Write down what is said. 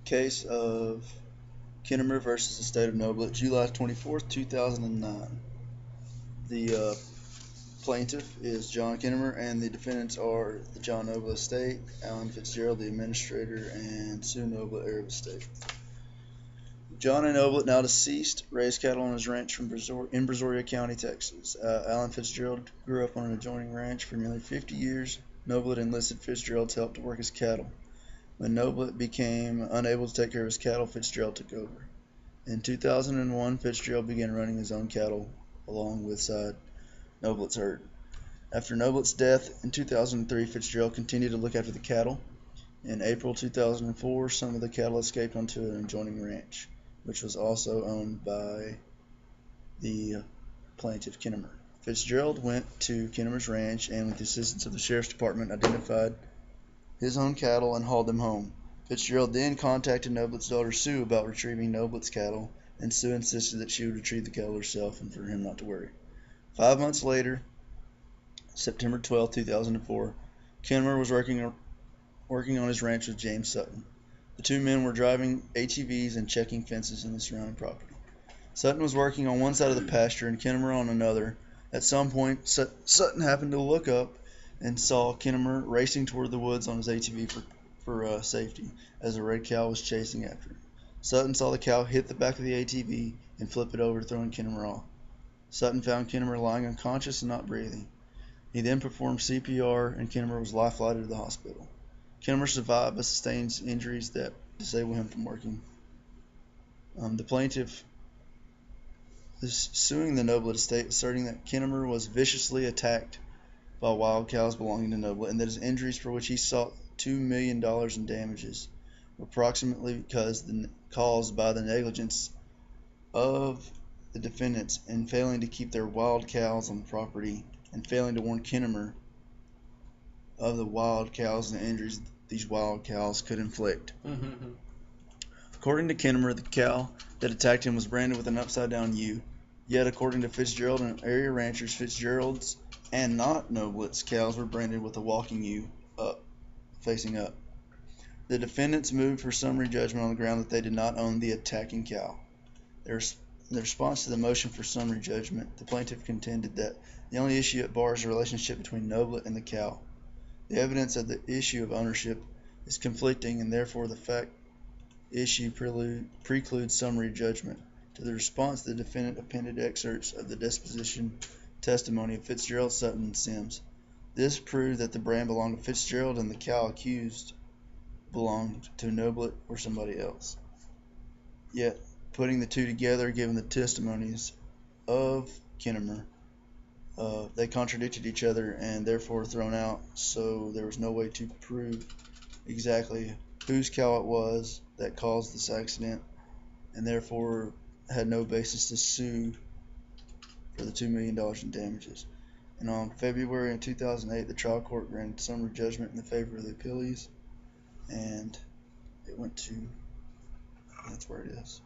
Case of Kennamer versus the State of Noblitt, July 24th, 2009. The plaintiff is John Kennamer, and the defendants are the John Noblitt estate, Alan Fitzgerald, the administrator, and Sue Noblitt, heir of the estate. John A. Noblitt, now deceased, raised cattle on his ranch in Brazoria County, Texas. Alan Fitzgerald grew up on an adjoining ranch for nearly 50 years. Noblitt enlisted Fitzgerald's help to work his cattle. When Noblitt became unable to take care of his cattle, Fitzgerald took over. In 2001, Fitzgerald began running his own cattle along with Noblitt's herd. After Noblitt's death in 2003, Fitzgerald continued to look after the cattle. In April 2004, some of the cattle escaped onto an adjoining ranch, which was also owned by the plaintiff, Kennamer. Fitzgerald went to Kennamer's ranch and, with the assistance of the sheriff's department, identified his own cattle and hauled them home. Fitzgerald then contacted Noblitt's daughter Sue about retrieving Noblitt's cattle, and Sue insisted that she would retrieve the cattle herself and for him not to worry. 5 months later, September 12, 2004, Kennamer was working on his ranch with James Sutton. The two men were driving ATVs and checking fences in the surrounding property. Sutton was working on one side of the pasture and Kennamer on another. At some point, Sutton happened to look up and saw Kennamer racing toward the woods on his ATV for safety, as a red cow was chasing after him. Sutton saw the cow hit the back of the ATV and flip it over, throwing Kennamer off. Sutton found Kennamer lying unconscious and not breathing. He then performed CPR, and Kennamer was life-flighted to the hospital. Kennamer survived but sustains injuries that disable him from working. The plaintiff is suing the Noblitt estate, asserting that Kennamer was viciously attacked by wild cows belonging to Noblitt, and that his injuries, for which he sought $2 million in damages, were approximately caused by the negligence of the defendants in failing to keep their wild cows on the property and failing to warn Kennamer of the wild cows and the injuries these wild cows could inflict. According to Kennamer, the cow that attacked him was branded with an upside-down U. Yet, according to Fitzgerald and area ranchers, Fitzgerald's and not Noblitt's cows were branded with a walking U, up, facing up. The defendants moved for summary judgment on the ground that they did not own the attacking cow. In response to the motion for summary judgment, the plaintiff contended that the only issue at bar is the relationship between Noblitt and the cow. The evidence of the issue of ownership is conflicting, and therefore the fact issue precludes summary judgment. To the response, the defendant appended excerpts of the deposition testimony of Fitzgerald, Sutton, and Sims. This proved that the brand belonged to Fitzgerald and the cow accused belonged to Noblitt or somebody else. Yet, putting the two together, given the testimonies of Kennamer, they contradicted each other and therefore thrown out, so there was no way to prove exactly whose cow it was that caused this accident, and therefore had no basis to sue for the $2 million in damages. And on February 2008, the trial court granted summary judgment in the favor of the appellees, and it went to, that's where it is.